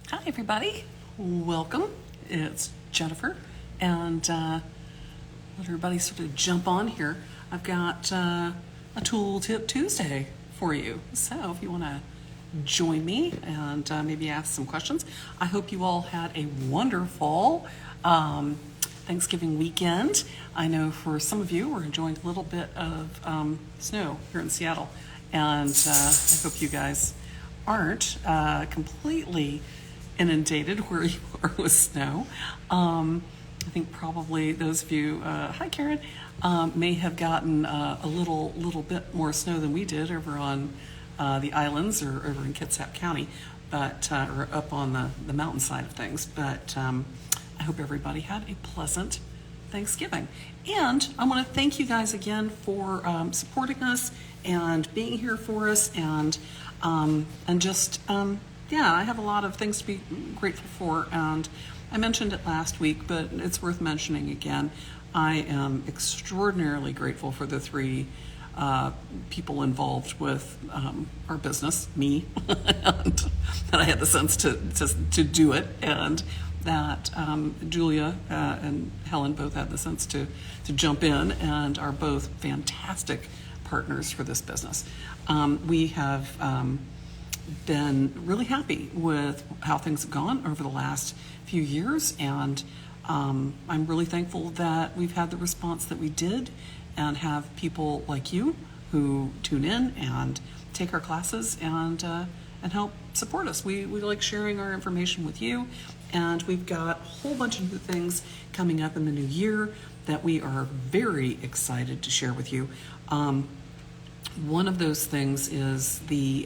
Hi, everybody. Welcome. It's Jennifer, and let everybody sort of jump on here. I've got a Tool Tip Tuesday for you. So if you want to join me and maybe ask some questions, I hope you all had a wonderful Thanksgiving weekend. I know for some of you, we're enjoying a little bit of snow here in Seattle, and I hope you guys aren't completely inundated where you are with snow. I think probably those of you, hi Karen, may have gotten a little bit more snow than we did over on the islands or over in Kitsap County, but or up on the mountainside of things. But I hope everybody had a pleasant Thanksgiving. And I want to thank you guys again for supporting us and being here for us, and just yeah, I have a lot of things to be grateful for, and I mentioned it last week, but it's worth mentioning again. I am extraordinarily grateful for the three people involved with our business, me, and that I had the sense to do it, and that Julia and Helen both had the sense to jump in and are both fantastic partners for this business. We have been really happy with how things have gone over the last few years, and I'm really thankful that we've had the response that we did and have people like you who tune in and take our classes and help support us. We like sharing our information with you, and we've got a whole bunch of new things coming up in the new year that we are very excited to share with you. One of those things is the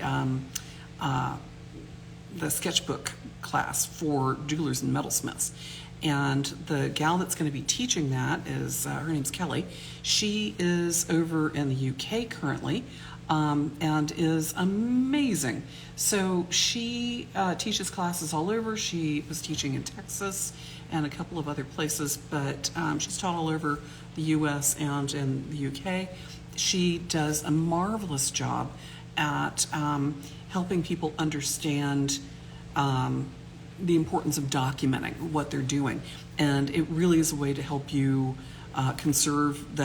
sketchbook class for jewelers and metalsmiths. And the gal that's going to be teaching that is, her name's Kelly. She is over in the UK currently, and is amazing. So she teaches classes all over. She was teaching in Texas and a couple of other places, but she's taught all over the US and in the UK. She does a marvelous job at helping people understand the importance of documenting what they're doing. And it really is a way to help you conserve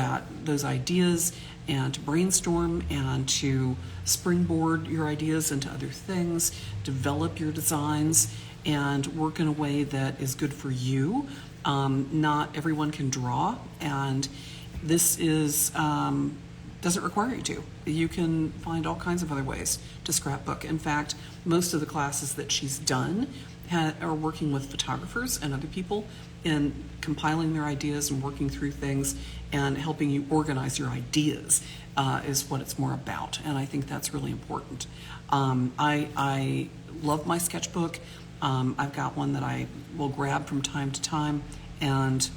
those ideas and to brainstorm and to springboard your ideas into other things, develop your designs, and work in a way that is good for you. Not everyone can draw, and this is doesn't require you to. You can find all kinds of other ways to scrapbook. In fact, most of the classes that she's done are working with photographers and other people in compiling their ideas and working through things and helping you organize your ideas is what it's more about. And I think that's really important. I love my sketchbook. I've got one that I will grab from time to time and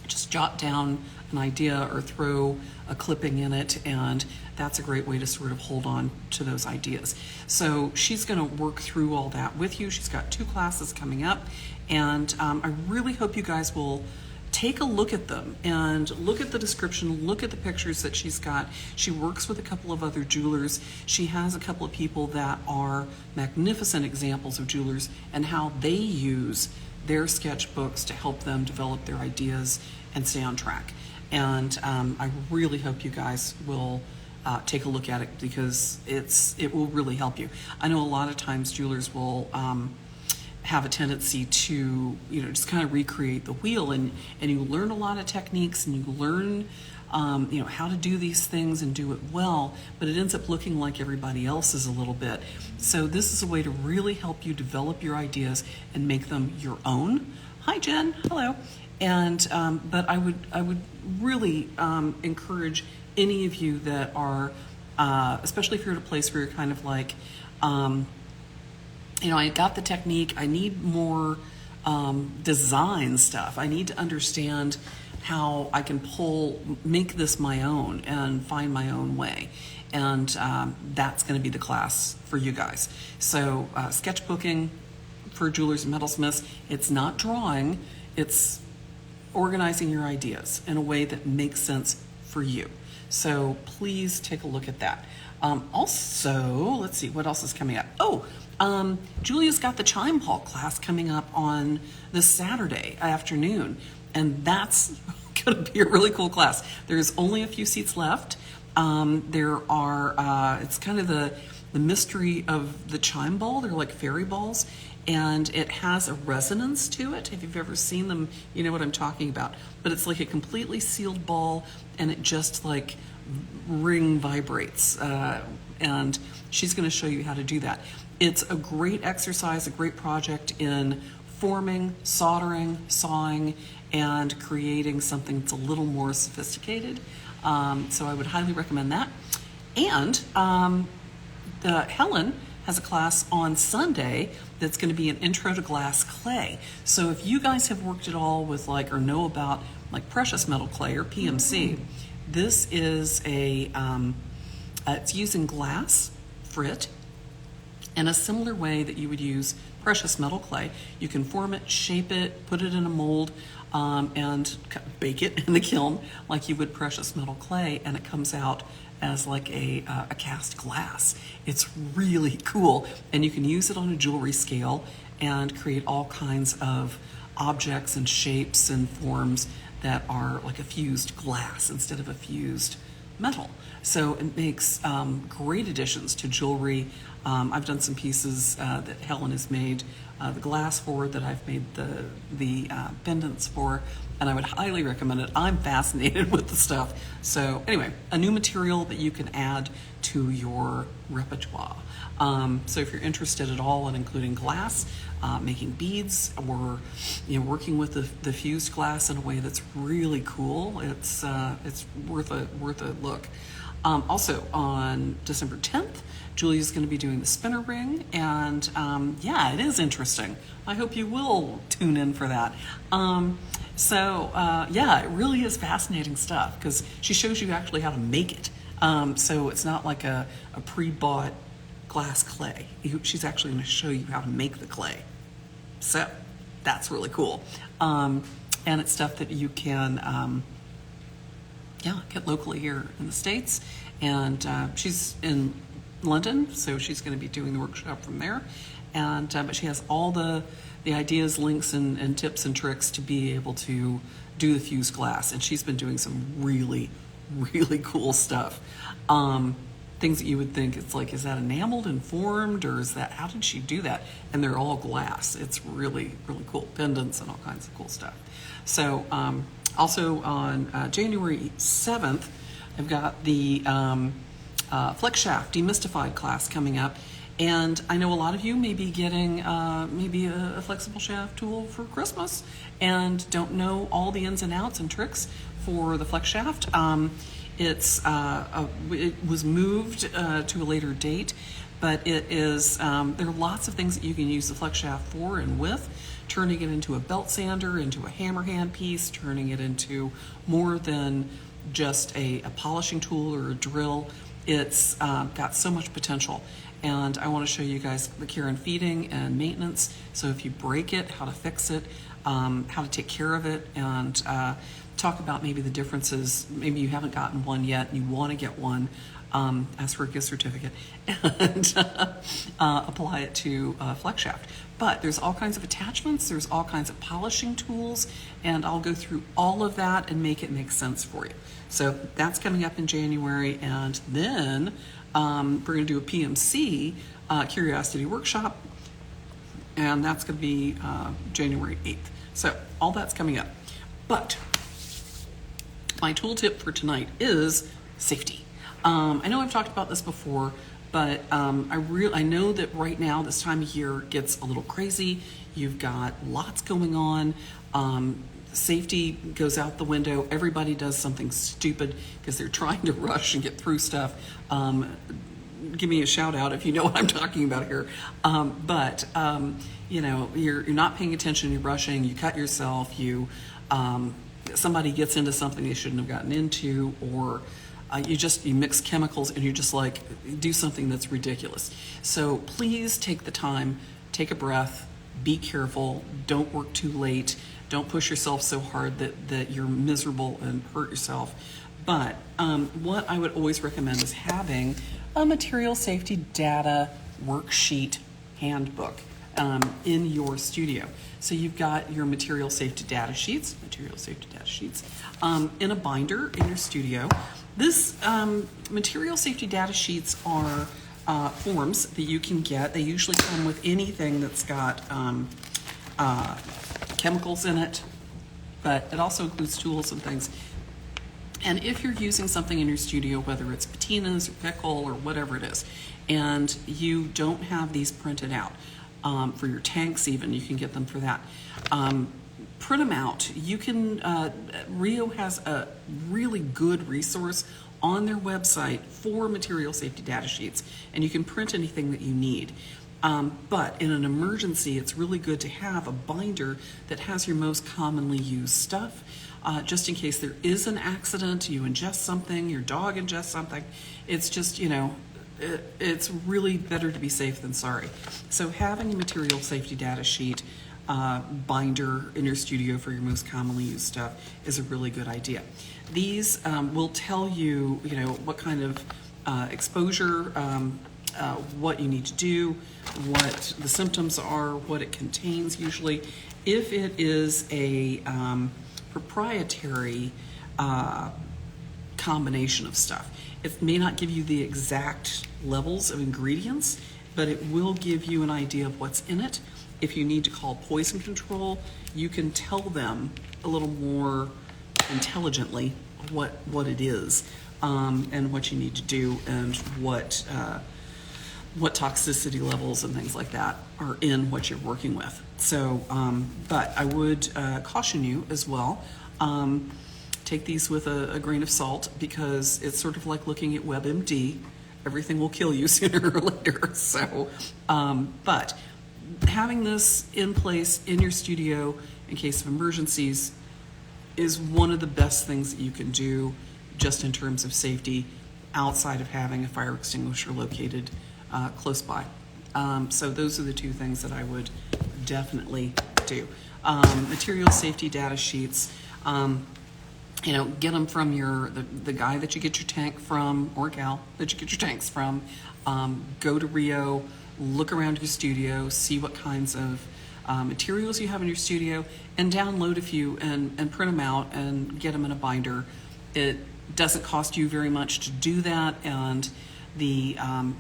just jot down an idea or throw a clipping in it, and that's a great way to sort of hold on to those ideas. So she's going to work through all that with you. She's got 2 classes coming up, and I really hope you guys will take a look at them and look at the description, look at the pictures that she's got. She works with a couple of other jewelers. She has a couple of people that are magnificent examples of jewelers and how they use their sketchbooks to help them develop their ideas and stay on track. And I really hope you guys will take a look at it, because it will really help you. I know a lot of times jewelers will have a tendency to just kind of recreate the wheel, and you learn a lot of techniques, and you learn how to do these things and do it well, but it ends up looking like everybody else's a little bit. So this is a way to really help you develop your ideas and make them your own. Hi Jen, hello. And but I would really encourage any of you that are, especially if you're at a place where you're kind of like, I got the technique, I need more design stuff. I need to understand how I can make this my own and find my own way. And that's going to be the class for you guys. So sketchbooking for jewelers and metalsmiths, it's not drawing, it's organizing your ideas in a way that makes sense for you. So please take a look at that. Also, let's see what else is coming up. Oh, Julia's got the chime hall class coming up on this Saturday afternoon, and that's going to be a really cool class. There's only a few seats left. It's kind of the mystery of the chime ball. They're like fairy balls, and it has a resonance to it. If you've ever seen them, you know what I'm talking about. But it's like a completely sealed ball, and it just like vibrates. And she's going to show you how to do that. It's a great exercise, a great project in forming, soldering, sawing, and creating something that's a little more sophisticated. So I would highly recommend that. And Helen has a class on Sunday that's going to be an intro to glass clay. So if you guys have worked at all with like, or know about like precious metal clay or PMC, this is it's using glass frit in a similar way that you would use precious metal clay. You can form it, shape it, put it in a mold, and bake it in the kiln like you would precious metal clay, and it comes out as like a cast glass. It's really cool, and you can use it on a jewelry scale and create all kinds of objects and shapes and forms that are like a fused glass instead of a fused metal. So it makes great additions to jewelry. I've done some pieces that Helen has made the glass for, that I've made the pendants for, and I would highly recommend it. I'm fascinated with the stuff. So anyway, a new material that you can add to your repertoire. So if you're interested at all in including glass, making beads, or working with the fused glass in a way that's really cool, it's worth a look. Also on December 10th, Julia's going to be doing the spinner ring, and yeah, it is interesting. I hope you will tune in for that. Yeah, it really is fascinating stuff, because she shows you actually how to make it. So it's not like a pre-bought glass clay. She's actually going to show you how to make the clay. So that's really cool. And it's stuff that you can get locally here in the States. And she's in London, so she's going to be doing the workshop from there. And but she has all the ideas, links, and tips and tricks to be able to do the fused glass. And she's been doing some really, really cool stuff. Things that you would think, it's like, is that enameled and formed, or is that, how did she do that? And they're all glass. It's really, really cool. Pendants and all kinds of cool stuff. So also on January 7th, I've got the Flex Shaft Demystified class coming up. And I know a lot of you may be getting maybe a flexible shaft tool for Christmas and don't know all the ins and outs and tricks for the Flex Shaft. It was moved to a later date, but it is there are lots of things that you can use the Flex Shaft for and with. Turning it into a belt sander, into a hammer hand piece, turning it into more than just a polishing tool or a drill. It's got so much potential, and I want to show you guys the care and feeding and maintenance. So if you break it, how to fix it, how to take care of it, and talk about maybe the differences. Maybe you haven't gotten one yet and you want to get one. Ask for a gift certificate and apply it to Flex Shaft. But there's all kinds of attachments, there's all kinds of polishing tools, and I'll go through all of that and make it make sense for you. So that's coming up in January, and then we're going to do a PMC Curiosity Workshop, and that's going to be January 8th. So all that's coming up. But my tool tip for tonight is safety. I know I've talked about this before, but I know that right now, this time of year, gets a little crazy. You've got lots going on. Safety goes out the window. Everybody does something stupid because they're trying to rush and get through stuff. Give me a shout out if you know what I'm talking about here. You're not paying attention. You're rushing. You cut yourself. Somebody gets into something they shouldn't have gotten into, or you mix chemicals and you just like do something that's ridiculous. So please take the time, take a breath, be careful, don't work too late, don't push yourself so hard that you're miserable and hurt yourself. But what I would always recommend is having a material safety data worksheet handbook in your studio. So you've got your material safety data sheets, in a binder in your studio. This material safety data sheets are forms that you can get. They usually come with anything that's got chemicals in it, but it also includes tools and things. And if you're using something in your studio, whether it's patinas or pickle or whatever it is, and you don't have these printed out, for your tanks even, you can get them for that. Print them out. You can, Rio has a really good resource on their website for material safety data sheets, and you can print anything that you need. But in an emergency, it's really good to have a binder that has your most commonly used stuff, just in case there is an accident, you ingest something, your dog ingests something. It's just, it's really better to be safe than sorry. So having a material safety data sheet binder in your studio for your most commonly used stuff is a really good idea. These will tell you, what kind of exposure, what you need to do, what the symptoms are, what it contains usually. If it is a proprietary combination of stuff, it may not give you the exact levels of ingredients, but it will give you an idea of what's in it. If you need to call poison control, you can tell them a little more intelligently what it is, and what you need to do, and what toxicity levels and things like that are in what you're working with. So, but I would caution you as well. Take these with a grain of salt, because it's sort of like looking at WebMD. Everything will kill you sooner or later. So, but having this in place in your studio in case of emergencies is one of the best things that you can do, just in terms of safety, outside of having a fire extinguisher located close by. So those are the two things that I would definitely do. Material safety data sheets, get them from the guy that you get your tank from, or gal that you get your tanks from. Go to Rio, look around your studio, see what kinds of materials you have in your studio, and download a few and print them out and get them in a binder. It doesn't cost you very much to do that, and the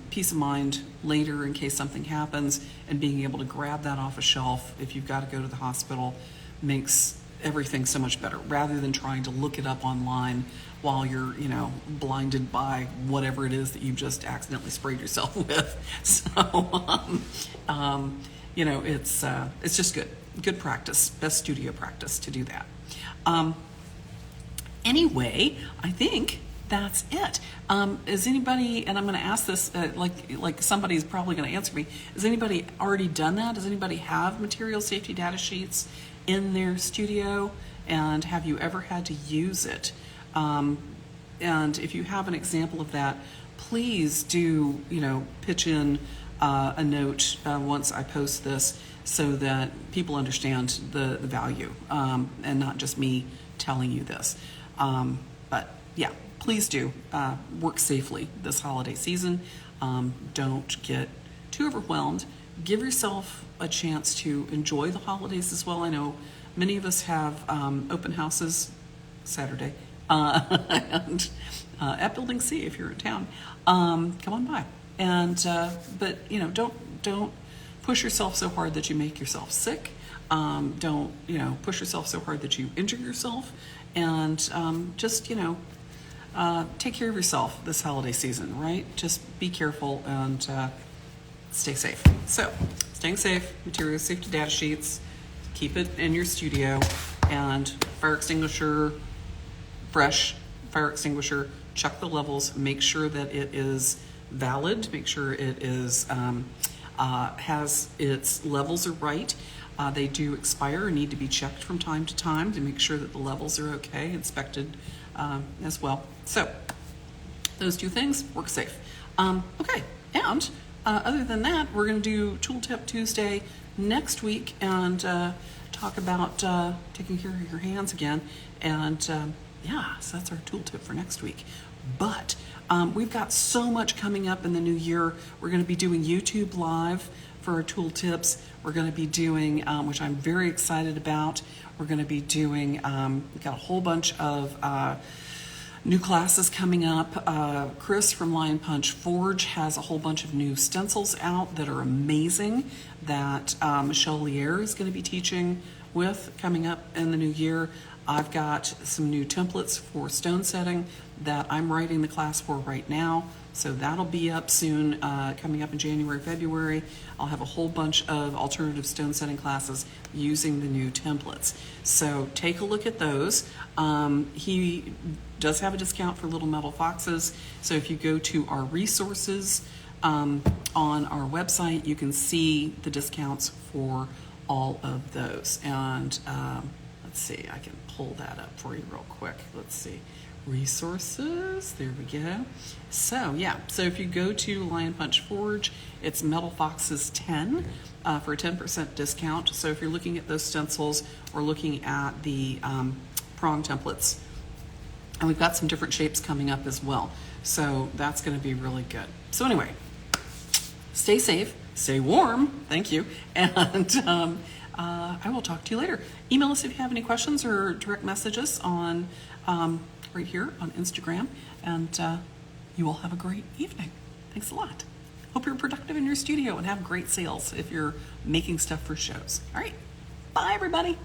peace of mind later in case something happens, and being able to grab that off a shelf if you've got to go to the hospital, makes everything so much better, rather than trying to look it up online while you're, blinded by whatever it is that you just accidentally sprayed yourself with. So, it's just good practice, best studio practice to do that. Anyway, I think that's it. Is anybody, and I'm going to ask this, like somebody's probably going to answer me, has anybody already done that? Does anybody have material safety data sheets in their studio, and have you ever had to use it? And if you have an example of that, please do, pitch in a note once I post this, so that people understand the value, and not just me telling you this. But yeah, please do work safely this holiday season. Don't get too overwhelmed. Give yourself a chance to enjoy the holidays as well. I know many of us have open houses Saturday, and at Building C if you're in town. Come on by, and but don't push yourself so hard that you make yourself sick. Don't push yourself so hard that you injure yourself, and just take care of yourself this holiday season, right? Just be careful and stay safe. So, staying safe, material safety data sheets, keep it in your studio, and fire extinguisher, fresh fire extinguisher, check the levels, make sure that it is valid, make sure it is has its levels are right. They do expire and need to be checked from time to time to make sure that the levels are okay, inspected as well. So those two things, work safe. Okay, and other than that, we're going to do Tool Tip Tuesday next week, and talk about taking care of your hands again. And yeah, so that's our tool tip for next week. But we've got so much coming up in the new year. We're going to be doing YouTube Live for our tooltips. We're going to be doing, which I'm very excited about, we're going to be doing, we've got a whole bunch of new classes coming up. Chris from Lion Punch Forge has a whole bunch of new stencils out that are amazing that Michelle Lier is going to be teaching with coming up in the new year. I've got some new templates for stone setting that I'm writing the class for right now. So that'll be up soon, coming up in January, February. I'll have a whole bunch of alternative stone setting classes using the new templates. So take a look at those. He does have a discount for Little Metal Foxes. So if you go to our resources on our website, you can see the discounts for all of those. And let's see, I can pull that up for you real quick. Let's see. Resources, there we go. So yeah, so if you go to Lion Punch Forge, it's Metal Foxes 10 for a 10% discount. So if you're looking at those stencils or looking at the prong templates, and we've got some different shapes coming up as well. So that's going to be really good. So anyway, stay safe, stay warm, thank you, and I will talk to you later. Email us if you have any questions or direct message us on right here on Instagram, and you all have a great evening. Thanks a lot. Hope you're productive in your studio and have great sales if you're making stuff for shows. All right, bye everybody.